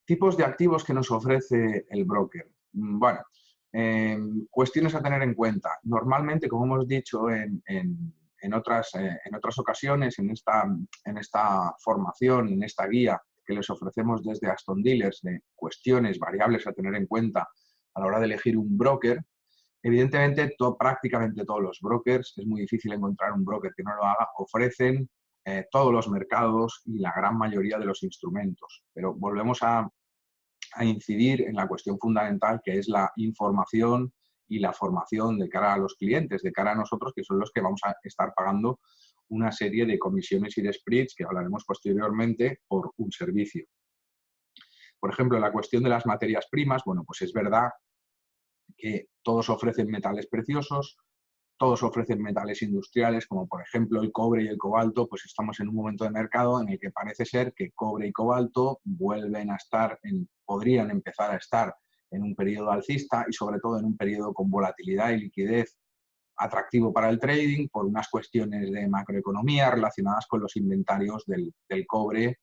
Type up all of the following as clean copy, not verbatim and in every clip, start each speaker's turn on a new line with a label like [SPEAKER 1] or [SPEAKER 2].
[SPEAKER 1] Tipos de activos que nos ofrece el broker. Bueno, cuestiones a tener en cuenta. Normalmente, como hemos dicho en otras ocasiones, en esta formación, en esta guía que les ofrecemos desde Aston Dealers de cuestiones, variables a tener en cuenta a la hora de elegir un broker, evidentemente prácticamente todos los brokers, es muy difícil encontrar un broker que no lo haga, ofrecen todos los mercados y la gran mayoría de los instrumentos. Pero volvemos a incidir en la cuestión fundamental, que es la información y la formación de cara a los clientes, de cara a nosotros, que son los que vamos a estar pagando una serie de comisiones y de spreads, que hablaremos posteriormente, por un servicio. Por ejemplo, la cuestión de las materias primas, bueno, pues es verdad que todos ofrecen metales preciosos, todos ofrecen metales industriales, como por ejemplo el cobre y el cobalto. Pues estamos en un momento de mercado en el que parece ser que cobre y cobalto vuelven a estar, podrían empezar a estar en un periodo alcista y sobre todo en un periodo con volatilidad y liquidez atractivo para el trading por unas cuestiones de macroeconomía relacionadas con los inventarios del cobre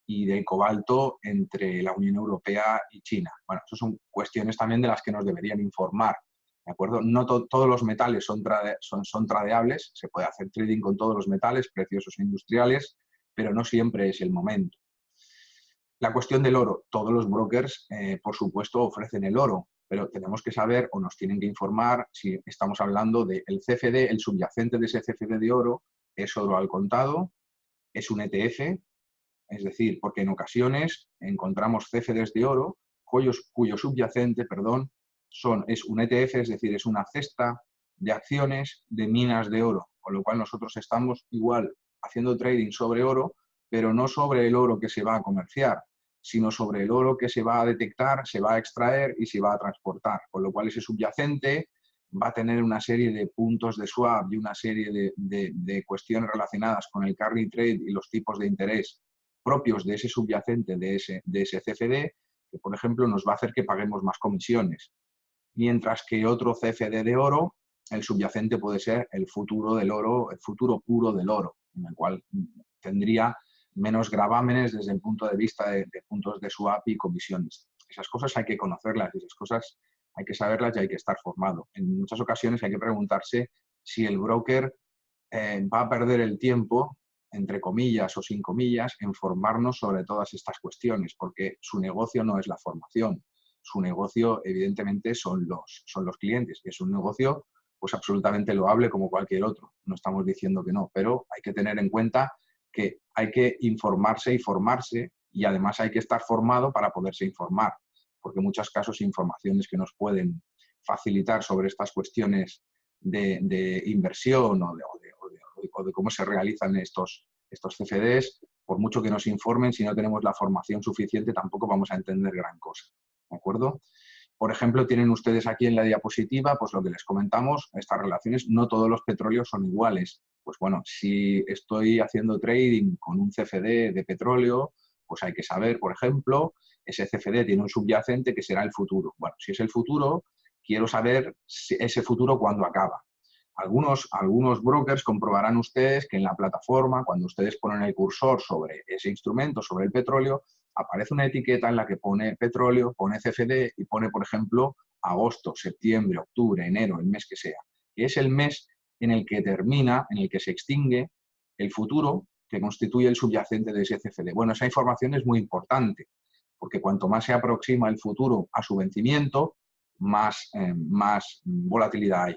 [SPEAKER 1] y del cobalto entre la Unión Europea y China. Bueno, eso son cuestiones también de las que nos deberían informar. ¿De acuerdo? No todos los metales son tradeables, se puede hacer trading con todos los metales preciosos e industriales, pero no siempre es el momento. La cuestión del oro. Todos los brokers, por supuesto, ofrecen el oro, pero tenemos que saber o nos tienen que informar si estamos hablando del CFD, el subyacente de ese CFD de oro, es oro al contado, es un ETF, es decir, porque en ocasiones encontramos CFDs de oro cuyo subyacente, es un ETF, es decir, es una cesta de acciones de minas de oro, con lo cual nosotros estamos igual haciendo trading sobre oro, pero no sobre el oro que se va a comerciar, sino sobre el oro que se va a detectar, se va a extraer y se va a transportar, con lo cual ese subyacente va a tener una serie de puntos de swap y una serie de cuestiones relacionadas con el carry trade y los tipos de interés propios de ese subyacente, de ese CFD, que por ejemplo nos va a hacer que paguemos más comisiones. Mientras que otro CFD de oro, el subyacente puede ser el futuro del oro, el futuro puro del oro, en el cual tendría menos gravámenes desde el punto de vista de puntos de swap y comisiones. Esas cosas hay que conocerlas, esas cosas hay que saberlas y hay que estar formado. En muchas ocasiones hay que preguntarse si el broker va a perder el tiempo, entre comillas o sin comillas, en formarnos sobre todas estas cuestiones, porque su negocio no es la formación. Su negocio, evidentemente, son los clientes, que es un negocio pues absolutamente loable como cualquier otro. No estamos diciendo que no, pero hay que tener en cuenta que hay que informarse y formarse, y además hay que estar formado para poderse informar, porque en muchos casos informaciones que nos pueden facilitar sobre estas cuestiones de inversión o de cómo se realizan estos CFDs, por mucho que nos informen, si no tenemos la formación suficiente, tampoco vamos a entender gran cosa. ¿De acuerdo? Por ejemplo, tienen ustedes aquí en la diapositiva, pues lo que les comentamos, estas relaciones, no todos los petróleos son iguales. Pues bueno, si estoy haciendo trading con un CFD de petróleo, pues hay que saber, por ejemplo, ese CFD tiene un subyacente que será el futuro. Bueno, si es el futuro, quiero saber ese futuro cuándo acaba. Algunos brokers comprobarán ustedes que en la plataforma, cuando ustedes ponen el cursor sobre ese instrumento, sobre el petróleo, aparece una etiqueta en la que pone petróleo, pone CFD y pone, por ejemplo, agosto, septiembre, octubre, enero, el mes que sea, que es el mes en el que termina, en el que se extingue el futuro que constituye el subyacente de ese CFD. Bueno, esa información es muy importante, porque cuanto más se aproxima el futuro a su vencimiento, más volatilidad hay.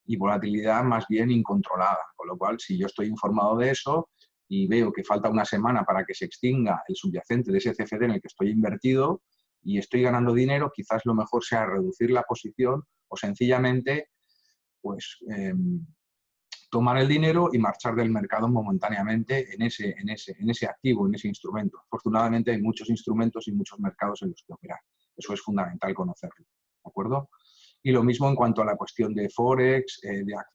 [SPEAKER 1] Y volatilidad más bien incontrolada, con lo cual si yo estoy informado de eso y veo que falta una semana para que se extinga el subyacente de ese CFD en el que estoy invertido y estoy ganando dinero, quizás lo mejor sea reducir la posición o sencillamente pues, tomar el dinero y marchar del mercado momentáneamente en ese activo, en ese instrumento. Afortunadamente hay muchos instrumentos y muchos mercados en los que operar. Eso es fundamental conocerlo, ¿de acuerdo? Y lo mismo en cuanto a la cuestión de Forex,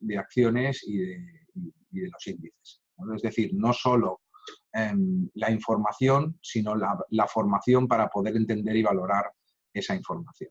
[SPEAKER 1] de acciones y de los índices, ¿no? Es decir, no solo la información, sino la formación para poder entender y valorar esa información.